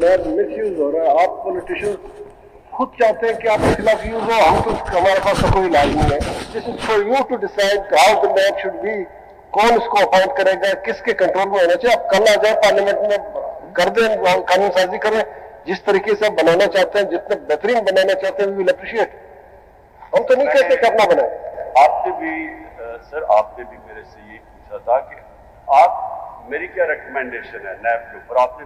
नैब miss use हो रहा है। आप पॉलिटिशियन खुद चाहते हैं कि आपके खिलाफ यूज हो, हम तो हमारे पास तो कोई इलाज नहीं है। This is for you to decide how the NAB should be, कौन इसको अपॉइंट करेगा, किसके कंट्रोल में होना चाहिए। आप कल आ जाए पार्लियामेंट में कर दें, कानून साजी करें, जिस तरीके से आप बनाना चाहते हैं, जितने बेहतरीन बनाना चाहते हैं, वी विल अप्रिशिएट। हम तो नहीं कहते कि अपना बनाए। आपने भी सर आपने भी मेरे से ये पूछा था कि आप मेरी क्या रिकमेंडेशन है नैब के ऊपर, आपने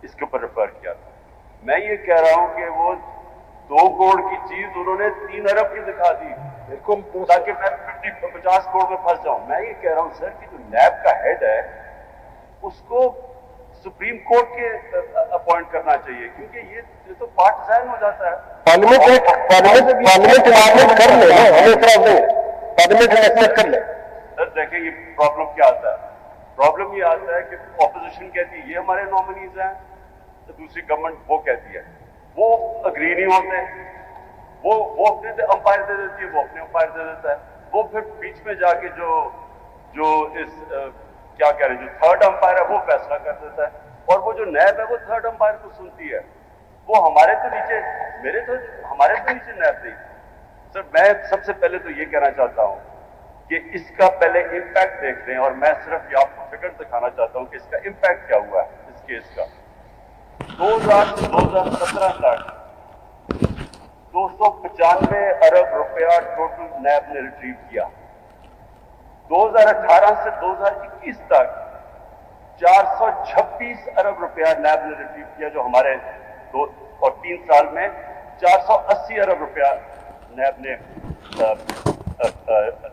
इसके ऊपर रेफर किया था। मैं ये कह रहा हूं कि वो 2 करोड़ की चीज उन्होंने 3 अरब की दिखा दी, बिल्कुल, ताकि मैं 50 करोड़ में फंस जाऊं। मैं ये कह रहा हूं सर कि जो नैब का हेड है उसको सुप्रीम कोर्ट के अपॉइंट करना चाहिए, क्योंकि ये तो पार्टिजान हो जाता है। पार्लियामेंट इलेक्ट कर ले, हमें इतराज नहीं, पार्लियामेंट इलेक्ट कर ले। सर देखिए ये प्रॉब्लम क्या आता है, प्रॉब्लम ये आता है कि ऑपोजिशन कहती है ये हमारे नॉमिनीज हैं, तो दूसरी गवर्नमेंट वो कहती है, वो अग्री नहीं होते, वो अपने अंपायर दे देती है, वो अपने अंपायर दे देता है, वो फिर बीच में जाके जो इस क्या कह रहे हैं, जो थर्ड अंपायर है वो फैसला कर देता है, और वो जो नैब है वो थर्ड अंपायर को सुनती है। वो हमारे तो नीचे नैब नहीं। सर मैं सबसे पहले तो ये कहना चाहता हूं कि इसका पहले इम्पैक्ट देख लें, और मैं सिर्फ ये आपको फिगर दिखाना चाहता हूं कि इसका इम्पैक्ट क्या हुआ है इस केस का। 2000 से 2017 तक 295 अरब रुपया टोटल नैब ने रिट्रीव किया। 2018 से 2021 तक 426 अरब रुपया नैब ने रिट्रीव किया, जो हमारे 2 और 3 साल में 480 अरब रुपया नैब ने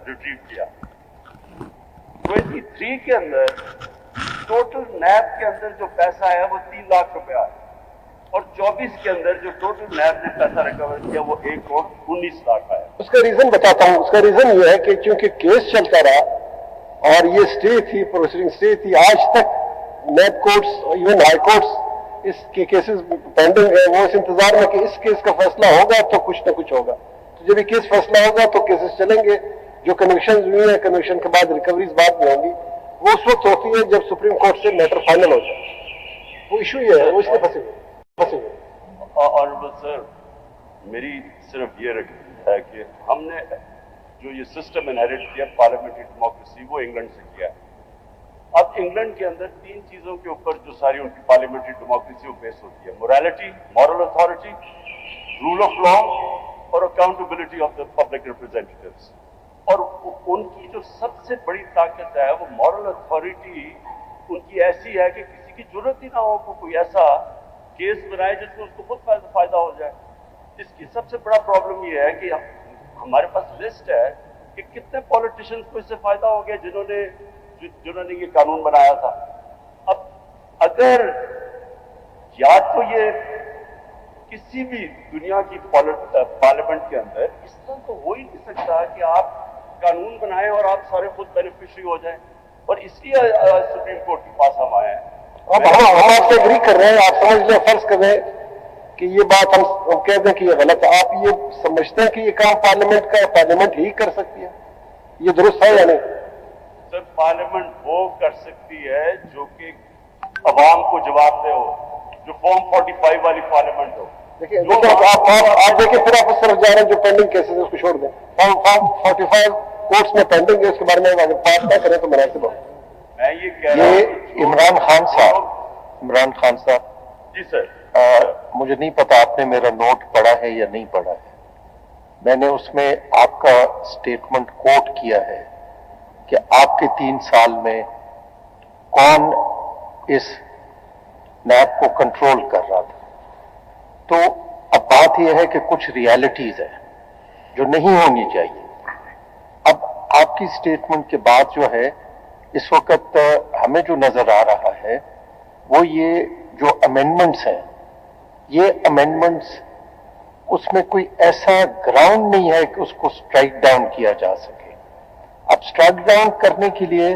रिट्रीव किया। 23 के अंदर टोटल नैब के अंदर जो पैसा है वो 3 लाख रुपया है, और 24 के अंदर जो टोटल नैब ने पैसा रिकवर किया वो 1 करोड़ 19 लाख आया। उसका रीजन बताता हूं। उसका रीजन ये है कि चूंकि केस चलता रहा और ये स्टे थी, प्रोसीडिंग स्टे थी, आज तक नैब कोर्ट्स, इवन हाई कोर्ट्स इसके केसेस पेंडिंग है। वो इस इंतजार में कि इस केस का फैसला होगा तो कुछ ना कुछ होगा। तो जब ये केस फैसला होगा तो केसेस चलेंगे। जो कन्विक्शन हुई है, कन्विक्शन के बाद रिकवरीज बाद में होंगी, वो उस वक्त होती है जब सुप्रीम कोर्ट से मैटर फाइनल हो जाए। वो इशू ये है, वो इसलिए फंसे हुए। ऑनरेबल सर, मेरी सिर्फ ये है कि हमने जो ये सिस्टम इनहेरिट किया पार्लियामेंट्री डेमोक्रेसी, वो इंग्लैंड से किया है। अब इंग्लैंड के अंदर 3 चीजों के ऊपर जो सारी उनकी पार्लियामेंट्री डेमोक्रेसी वो बेस होती है: morality, moral authority, rule of law और accountability of the public representatives. और उनकी जो सबसे बड़ी ताकत है वो मॉरल अथॉरिटी उनकी ऐसी है कि किसी की जरूरत ही ना हो को कोई ऐसा केस बनाए जिसमें उसको खुद फायदा हो जाए। इसकी सबसे बड़ा प्रॉब्लम ये है कि हमारे पास लिस्ट है कि कितने पॉलिटिशियंस को इससे फायदा हो गया जिन्होंने ये कानून बनाया था। अब अगर या तो ये किसी भी दुनिया की पार्लियामेंट के अंदर इस तरह तो हो ही नहीं सकता कि आप कानून बनाएं और आप सारे खुद बेनिफिशियरी हो जाएं, और इसलिए सुप्रीम कोर्ट के पास हम आए हैं। अब हम आपसे एग्री कर रहे हैं, आप समझ लें, फर्ज कर रहे हैं कि ये बात हम कह दें कि ये गलत है। आप ये समझते हैं कि ये काम पार्लियामेंट ही कर सकती है, ये दुरुस्त है या नहीं? सर पार्लियामेंट वो कर सकती है जो कि अवाम को जवाब दे हो, जो फॉर्म 45 वाली पार्लियामेंट हो। देखिए आप देखिए, फिर आप उस तरफ जा रहे हैं जो पेंडिंग केसेस है उसको छोड़ दें। फॉर्म 45 कोर्ट्स में पेंडिंग है, उसके बारे में अगर बात ना करें तो मुनासिब हो। मैं ये कह रहा हूं इमरान खान साहब जी सर, मुझे नहीं पता आपने मेरा नोट पढ़ा है या नहीं पढ़ा है। मैंने उसमें आपका स्टेटमेंट कोट किया है कि आपके 3 साल में कौन इस नैब को कंट्रोल कर रहा था। तो अब बात यह है कि कुछ रियलिटीज है जो नहीं होनी चाहिए। अब आपकी स्टेटमेंट के बाद जो है इस वक्त हमें जो नजर आ रहा है वो ये जो अमेंडमेंट्स हैं, ये अमेंडमेंट्स उसमें कोई ऐसा ग्राउंड नहीं है कि उसको स्ट्राइक डाउन किया जा सके। अब स्ट्राइक डाउन करने के लिए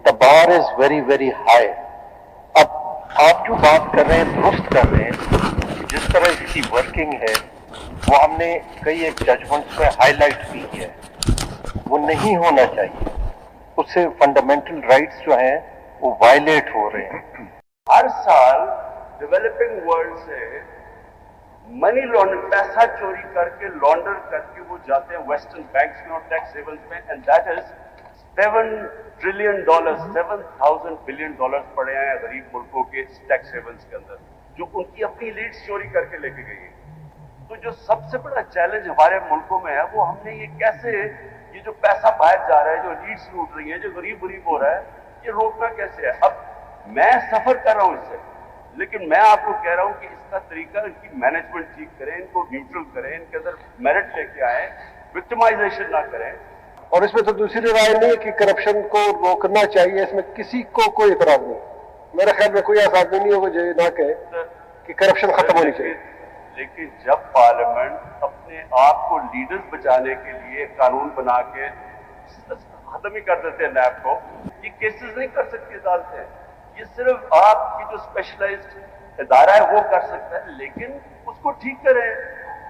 the bar is very very high. अब आप जो बात कर रहे हैं दुरुस्त कर रहे हैं, जिस तरह इसकी वर्किंग है वो हमने कई एक जजमेंट्स में हाईलाइट भी किया है। वो नहीं होना चाहिए, उससे फंडामेंटल राइट्स जो हैं वो वायलेट हो रहे हैं। हर साल डेवलपिंग वर्ल्ड से मनी लॉन्डर, पैसा चोरी करके लॉन्डर करके वो जाते हैं वेस्टर्न बैंक्स में और टैक्स हेवंस में, and that is $7 trillion, $7,000 billion पड़े हैं गरीब मुल्कों के टैक्स हेवंस के अंदर, जो उनकी अपनी लीड्स चोरी करके लेके गई है। तो जो सबसे बड़ा चैलेंज हमारे मुल्कों में है वो हमने ये कैसे, ये जो पैसा बाहर जा रहा है, जो लीड्स लूट रही है, जो गरीब हो रहा है, ये रोकना कैसे है। अब मैं सफर कर रहा हूं इससे, लेकिन मैं आपको कह रहा हूं कि इसका तरीका, इनकी मैनेजमेंट ठीक करें, इनको न्यूट्रल करें, इनके अंदर मेरिट लेके आए, विक्टिमाइजेशन ना करें। और इसमें तो दूसरी राय नहीं है कि करप्शन को रोकना चाहिए, इसमें किसी को कोई इतराज नहीं। मेरे ख्याल में कोई ऐसा आदमी नहीं होगा जो ये ना कहे कि करप्शन खत्म होनी चाहिए। लेकिन जब पार्लियामेंट अपने आप को लीडर्स बचाने के लिए कानून बना के खत्म ही कर देते हैं नैब को, ये केसेस नहीं कर सकती अदालतें, ये सिर्फ आपकी जो स्पेशलाइज्ड इदारा है वो कर सकता है, लेकिन उसको ठीक करें,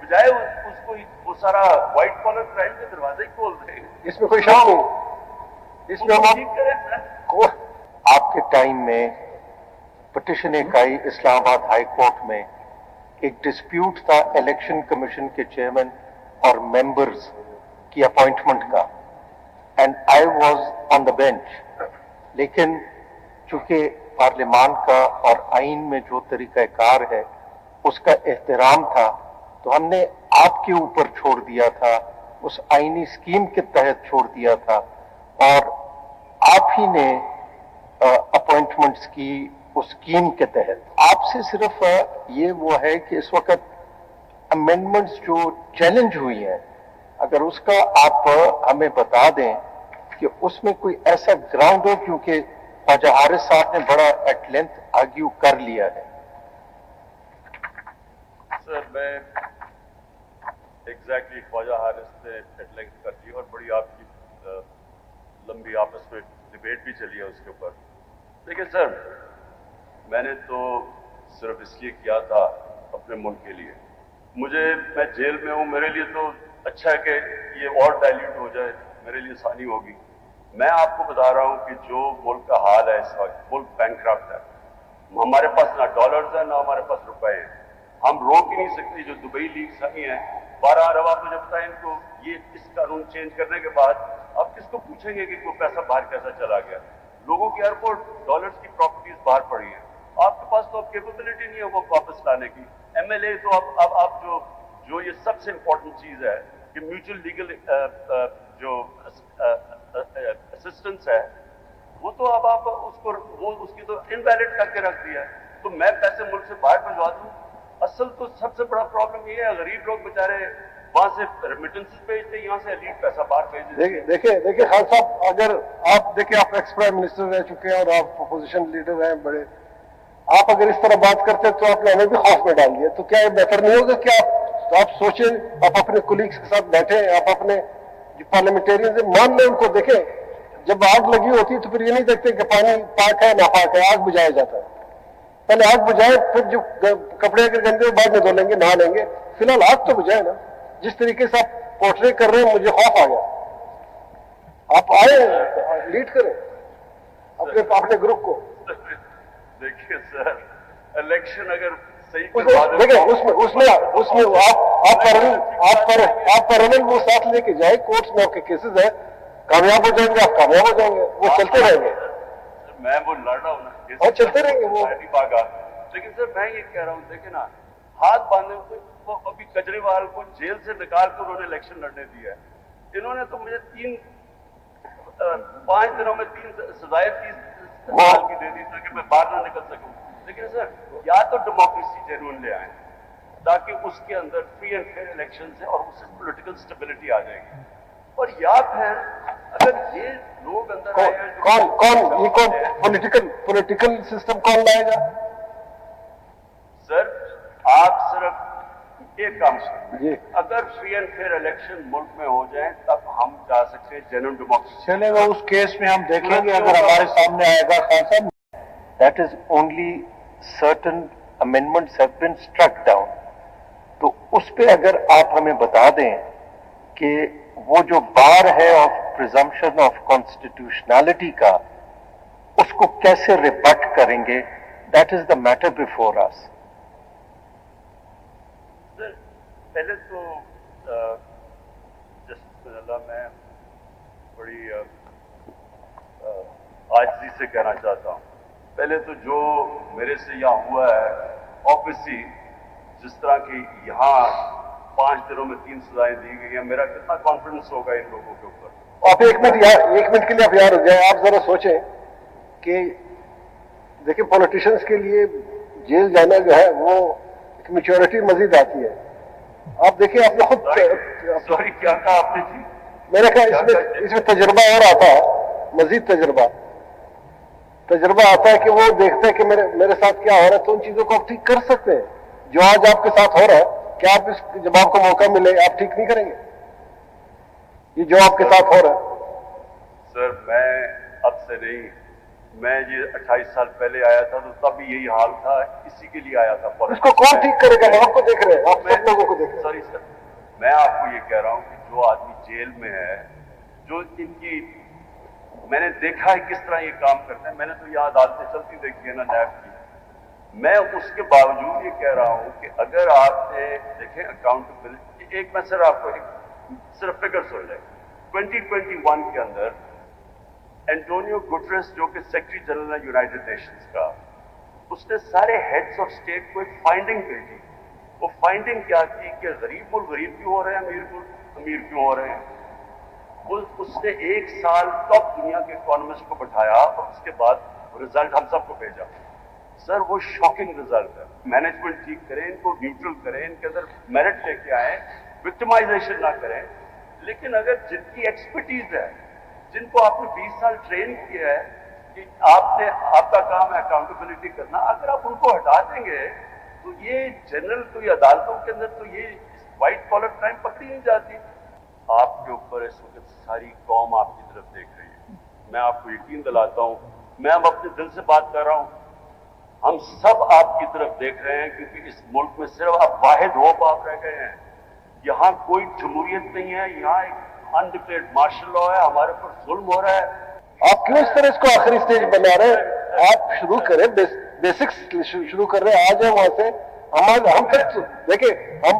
बजाय उसको वो सारा व्हाइट कॉलर क्राइम के दरवाजे ही खोल दें। इसमें कोई शक नहीं, इसमें हम ठीक करें। आपके टाइम में पिटिशन एक आई इस्लामाबाद हाई कोर्ट में, एक डिस्प्यूट था इलेक्शन कमीशन के चेयरमैन और मेंबर्स की अपॉइंटमेंट का, and I was on the bench. लेकिन चूंकि पार्लियामान का और आइन में जो तरीकाकार है उसका एहतराम था, तो हमने आपके ऊपर छोड़ दिया था, उस आईनी स्कीम के तहत छोड़ दिया था, और आप ही ने अपॉइंटमेंट्स की उस स्कीम के तहत। आपसे सिर्फ ये वो है कि इस वक्त अमेंडमेंट्स जो चैलेंज हुई हैं, अगर उसका आप हमें बता दें कि उसमें कोई ऐसा ग्राउंड हो, क्योंकि ख्वाजा हारिस साहब ने बड़ा एट लेंथ आर्ग्यू कर लिया है। सर मैं एग्जैक्टली ख्वाजा हारिस ने एट लेंथ कर दी और बड़ी आपकी लंबी आपस में डिबेट भी चली है उसके ऊपर। देखिए सर, मैंने तो सिर्फ इसलिए किया था अपने मुल्क के लिए। मैं जेल में हूँ, मेरे लिए तो अच्छा है कि ये और डाइल्यूट हो जाए, मेरे लिए आसानी होगी। मैं आपको बता रहा हूँ कि जो मुल्क का हाल है इस वक्त, मुल्क बैंकक्रप्ट है, हमारे पास ना डॉलर्स है ना हमारे पास रुपए हैं, हम रोक ही नहीं सकते। जो दुबई लीग्स आई हैं 12 अरब, आपने जब बताया इनको, ये इस कानून चेंज करने के बाद आप किसको पूछेंगे कि कोई पैसा बाहर कैसा चला गया। लोगों की एयरपोर्ट डॉलर्स की प्रॉपर्टीज बाहर पड़ी है, आपके पास तो अब कैपेबिलिटी नहीं है वो वापस लाने की। एमएलए तो आप जो ये सबसे इंपॉर्टेंट चीज है कि म्यूचुअल लीगल जो असिस्टेंस है, वो तो अब आप उसकी तो इनवैलिड करके रख दिया है। तो मैं पैसे मुल्क से बाहर भिजवा दूं, असल तो सबसे बड़ा प्रॉब्लम ये है, गरीब लोग बेचारे वहां से रेमिटेंसेस भेजते, यहाँ से एलीट पैसा बाहर भेज देते। देखिए खान साहब, अगर आप देखिए, आप एक्स प्राइम मिनिस्टर रह चुके हैं और आप अपोजिशन लीडर हैं बड़े, आप अगर इस तरह बात करते हैं तो आपने हमें भी खौफ में डाल दिया। तो क्या ये बेहतर नहीं होगा कि आप सोचें, आप अपने कुलीग्स के साथ बैठे, आप अपने जो पार्लियामेंटेरियन मान लें, उनको देखें। जब आग लगी होती है तो फिर ये नहीं देखते कि पानी पाक है नापाक है, आग बुझाया जाता है। पहले आग बुझाए, फिर जो कपड़े अगर गंदे बाद में धो लेंगे, नहा लेंगे, फिलहाल आग तो बुझाए ना। जिस तरीके से आप पोर्ट्रे कर रहे हैं, मुझे खौफ आ गया। आप आए, लीड करें अपने ग्रुप को। देखिए सर, इलेक्शन अगर सही देखिए उसमें आप पैरेलल वो साथ लेके जाए, कोर्ट्स में आपके केसेस है, कामयाब हो जाएंगे, आप कामयाब हो जाएंगे, वो चलते रहेंगे। मैं वो लड़ रहा हूँ ना, और चलते रहेंगे वो भागा। लेकिन सर मैं ये कह रहा हूँ, देखिए ना, हाथ बांधे वो अभी केजरीवाल को जेल से निकाल कर उन्होंने इलेक्शन लड़ने दिया है। इन्होंने तो मुझे 5 दिनों में 3 सजाएं 30 साल की दे दी ताकि मैं बाहर ना निकल सकूं। लेकिन सर, या तो डेमोक्रेसी जेन्युइन ले आए ताकि उसके अंदर फ्री एंड फेयर इलेक्शन है और उससे पॉलिटिकल स्टेबिलिटी आ जाएगी, और या फिर अगर ये लोग अंदर आए हैं, पॉलिटिकल सिस्टम कौन लाएगा? सर आप सिर्फ एक काम करें, अगर फ्री एंड फेयर इलेक्शन मुल्क में हो जाए तब हम जा सकते हैं जेन्युइन डेमोक्रेसी। चलेगा, उस केस में हम देखेंगे अगर हमारे सामने आएगा। खान साहब, that is only certain amendments have been struck down. तो उस पे अगर आप हमें बता दें कि वो जो बार है ऑफ प्रिजम्पशन ऑफ कॉन्स्टिट्यूशनैलिटी का, उसको कैसे रिबट करेंगे, That is the matter before us. سر پہلے تو جسٹس اللہ میں بڑی عاجزی سے کہنا چاہتا ہوں، پہلے تو جو میرے سے یہاں ہوا ہے آبویسلی جس طرح کی یہاں 5 دنوں میں 3 سزائیں دی گئی ہیں، میرا کتنا کانفیڈنس ہوگا ان لوگوں کے اوپر۔ آپ ایک منٹ کے لیے آپ یہاں رک جائیں، آپ ذرا سوچیں کہ دیکھیں پولیٹیشینس کے لیے جیل جانا جو ہے وہ ایک میچورٹی مزید آتی ہے۔ آپ دیکھیں آپ نے خود سوری کیا کہا آپ نے جی؟ میں نے کہا اس میں تجربہ اور آتا ہے، مزید تجربہ آتا ہے کہ وہ دیکھتے ہیں کہ میرے ساتھ کیا ہو رہا ہے، تو ان چیزوں کو آپ ٹھیک کر سکتے ہیں۔ جو آج آپ کے ساتھ ہو رہا ہے کیا آپ جب آپ کو موقع ملے آپ ٹھیک نہیں کریں گے یہ جو آپ کے ساتھ ہو رہا ہے؟ سر میں اب سے نہیں، میں یہ 28 سال پہلے آیا تھا تو تب بھی یہی حال تھا، اسی کے لیے آیا تھا۔ اس کو کون ٹھیک کرے گا؟ آپ کو دیکھ رہے ہیں، آپ سب لوگوں کو دیکھ رہے ہیں۔ سوری سر، میں آپ کو یہ کہہ رہا ہوں کہ جو آدمی جیل میں ہے، جو ان کی میں نے دیکھا ہے کس طرح یہ کام کرتے ہیں، میں نے تو یہ عدالتیں چلتی دیکھی ہے نا نیب کی، میں اس کے باوجود یہ کہہ رہا ہوں کہ اگر آپ نے دیکھیں اکاؤنٹیبلٹی، ایک میں سر آپ کو صرف فگر سن لیں، 2021 کے اندر اینٹونیو گٹریس جو کہ سیکرٹری جنرل ہے یونائٹڈ نیشنز کا، اس نے سارے ہیڈز آف اسٹیٹ کو ایک فائنڈنگ بھیجی۔ وہ فائنڈنگ کیا تھی کہ غریب ملک غریب کیوں ہو رہے ہیں، امیر ملک امیر کیوں ہو رہے ہیں۔ اس نے 1 سال ٹاپ دنیا کے اکانومسٹ کو بٹھایا اور اس کے بعد رزلٹ ہم سب کو بھیجا۔ سر وہ شاکنگ رزلٹ ہے۔ مینجمنٹ ٹھیک کریں، ان کو نیوٹرل کریں، ان کے اندر میرٹ لے کے آئیں، وکٹمائزیشن نہ کریں، لیکن اگر جن کی ایکسپرٹیز ہے، جن کو آپ نے 20 سال ٹرین کیا ہے کہ آپ کا کام ہے اکاؤنٹیبلٹی کرنا، اگر آپ ان کو ہٹا دیں گے تو یہ جنرل کوئی عدالتوں کے اندر تو یہ وائٹ کالر کرائم پکڑی نہیں جاتی۔ آپ کے اوپر اس وقت ساری قوم آپ کی طرف دیکھ رہی ہے، میں آپ کو یقین دلاتا ہوں، میں اب اپنے دل سے بات کر رہا ہوں، ہم سب آپ کی طرف دیکھ رہے ہیں کیونکہ اس ملک میں صرف آپ واحد ہوپ آپ رہ گئے ہیں۔ یہاں کوئی جمہوریت نہیں ہے، یہاں ایک انڈکلیئرڈ مارشل لاء ہے، ہمارے اوپر ظلم ہو رہا ہے۔ آپ کیوں اس طرح اس کو آخری سٹیج بنا رہے ہیں؟ آپ شروع کریں، بیسکس شروع کر رہے ہیں، آ جائیں وہاں سے۔ ہم دیکھیں، ہم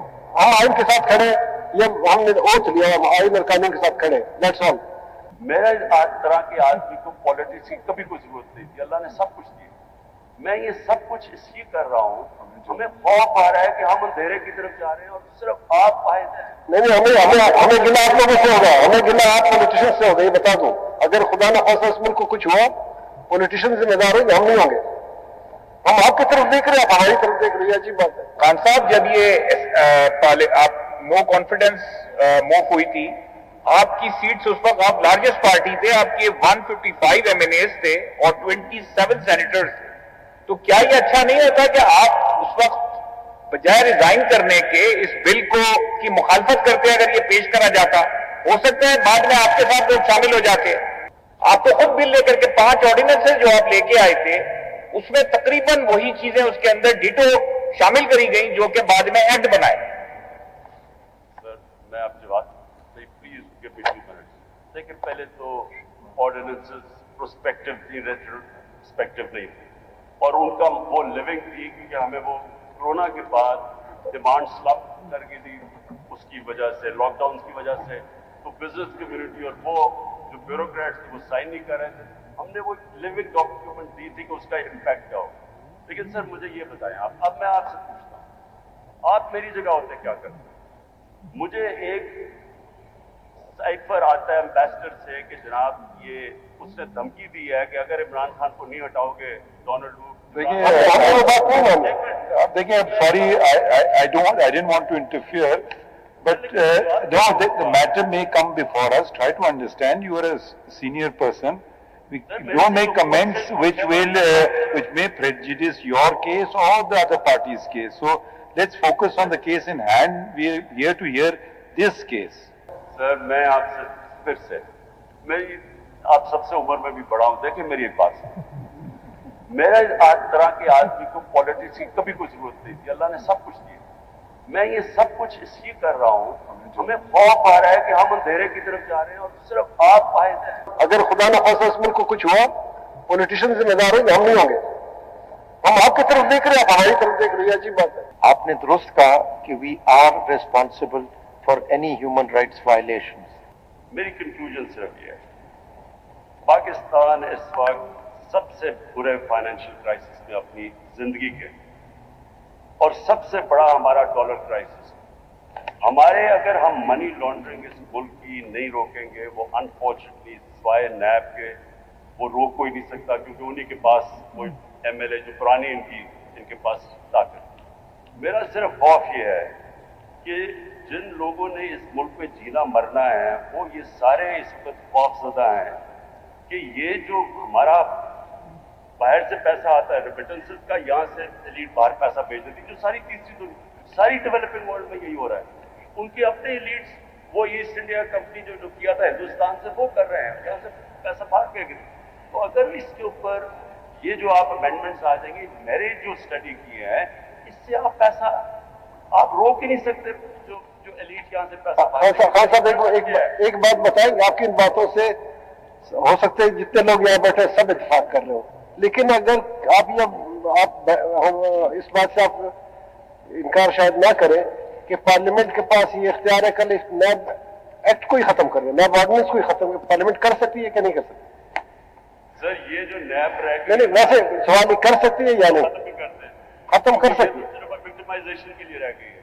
آئین کے ساتھ کھڑے ہیں، یہ ہم نے اوتھ لیا، ہم آئین اور قانون کے ساتھ کھڑے، دیٹس آل۔ میرا طرح کے آدمی کو پالیٹکس کی کبھی کوئی ضرورت نہیں تھی، اللہ نے سب کچھ دیا۔ میں یہ سب کچھ اس لیے کر رہا ہوں، ہمیں خوف آ رہا ہے کہ ہم اندھیرے کی طرف جا رہے ہیں اور صرف آپ فائد ہیں۔ نہیں ہمیں گلا آپ لوگوں سے ہوگا، ہمیں گلا آپ پولیٹیشین سے ہوگا، یہ بتا دوں۔ اگر خدا نہ خواستہ اس ملک کو کچھ ہوا، پولیٹیشین ذمہ دار ہوں گے، ہم نہیں ہوں گے۔ ہم آپ کی طرف دیکھ رہے ہیں، آپ ہماری طرف دیکھ رہے ہیں، عجیب بات ہے۔ خان صاحب، جب یہ آپ نو کانفیڈنس موو ہوئی تھی، آپ کی سیٹس اس وقت آپ لارجسٹ پارٹی تھے، آپ کے 155 ایم این ایز تھے اور 27 سینیٹرز تھے، تو کیا یہ اچھا نہیں ہوتا کہ آپ اس وقت بجائے ریزائن کرنے کے اس بل کی مخالفت کرتے اگر یہ پیش کرا جاتا؟ ہو سکتا ہے بعد میں آپ کے ساتھ لوگ شامل ہو جاتے۔ آپ کو خود بل لے کر کے 5 آرڈیننسز جو آپ لے کے آئے تھے، اس میں تقریباً وہی چیزیں اس کے اندر ڈیٹو شامل کری گئیں جو کہ بعد میں ایکٹ بنائے۔ سر میں آپ سے بات پلیز گیو می 2 منٹس۔ دیکھیں پہلے تو آرڈیننسز پروسپیکٹو تھی، ریٹروسپیکٹو نہیں تھی، اور ان کا وہ لیونگ تھی کیونکہ ہمیں وہ کورونا کے بعد ڈیمانڈ سلپ کر گئی تھی، اس کی وجہ سے لاک ڈاؤن کی وجہ سے، تو بزنس کمیونٹی اور وہ جو بیوروکریٹس تھے وہ سائن نہیں کر رہے تھے، ہم نے وہ لیونگ ڈاکیومنٹ دی تھی کہ اس کا امپیکٹ کیا ہو۔ لیکن سر مجھے یہ بتائیں آپ، اب میں آپ سے پوچھتا ہوں، آپ میری جگہ ہوتے کیا کرتے؟ مجھے ایک سائفر آتا ہے امبیسڈر سے کہ جناب یہ اس نے دھمکی دی ہے کہ اگر عمران خان کو نہیں ہٹاؤ گے ڈونلڈ دیکھیں sorry, I didn't want to interfere, but no, the matter may come before us. Try to understand, you are a senior person. We don't make comments which may prejudice your case or the other party's case. So let's focus on the case in hand. We are here to hear this case. سر میں آپ سے پھر سے، میں آپ سب سے عمر میں بھی بڑا ہوں، دیکھیں میری ایک بات سن، میرا طرح کے آدمی کو پالیٹکس کی کبھی کوئی ضرورت نہیں تھی، اللہ نے سب کچھ دیا۔ میں یہ سب کچھ اس لیے کر رہا ہوں، ہمیں خوف آ رہا ہے کہ ہم اندھیرے کی طرف جا رہے ہیں اور صرف آپ فائد ہیں۔ اگر خدا نہ خواستہ اس ملک کو کچھ ہوا، پولیٹیشین ذمہ دار ہوں گے، ہم نہیں ہوں گے۔ हम आपकी तरफ देख रहे हैं, आप हमारी तरफ देख रहे हैं, अच्छी बात है। आपने दुरुस्त कहा कि we are responsible for any human rights violations. मेरी कंक्लूजन सिर्फ ये है, पाकिस्तान इस वक्त सबसे बुरे फाइनेंशियल क्राइसिस में अपनी जिंदगी के, और सबसे बड़ा हमारा डॉलर क्राइसिस। हमारे अगर हम मनी लॉन्ड्रिंग इस मुल्क की नहीं रोकेंगे, वो अनफॉर्चुनेटली सिवाय नैब के वो रोक कोई नहीं सकता, क्योंकि उन्हीं के पास कोई एमएलए जो पुरानी इनके पास ताकत। मेरा सिर्फ खौफ ये है कि जिन लोगों ने इस मुल्क में जीना मरना है, वो ये सारे इस वक्त खौफजदा हैं कि ये जो हमारा बाहर से पैसा आता है रेमिटेंसेस का, यहाँ से एलीट बाहर पैसा भेज देती, जो सारी तीसरी दुनिया, सारी डेवलपिंग वर्ल्ड में यही हो रहा है। उनके अपने एलीट्स, वो ईस्ट इंडिया कंपनी जो किया था हिंदुस्तान से, वो कर रहे हैं, यहाँ से पैसा भाग गए। तो अगर इसके ऊपर ये जो आप अमेंडमेंट्स आ जाएंगे, मैंने जो स्टडी की है, इससे आप पैसा आप रोक ही नहीं सकते, जो एलीट यहाँ से पैसा खान साहब एक बात बताएंगे, आपकी इन बातों से हो सकते हैं जितने लोग यहाँ बैठे सब इत्तेफाक कर रहे हो, लेकिन अगर आप इस बात से आप इनकार शायद ना करें कि पार्लियामेंट के पास ये इख्तियार है कल इस नैब एक्ट को ही खत्म कर दे, नैब ऑर्डिनेंस को ही खत्म, पार्लियामेंट कर सकती है कि नहीं कर सकती? सर ये जो नैब नहीं, वैसे सवाल कर सकती है या नहीं? खत्म कर सकती है, खत्म कर सकती है, सिर्फ विक्टिमाइजेशन के लिए रह गई है।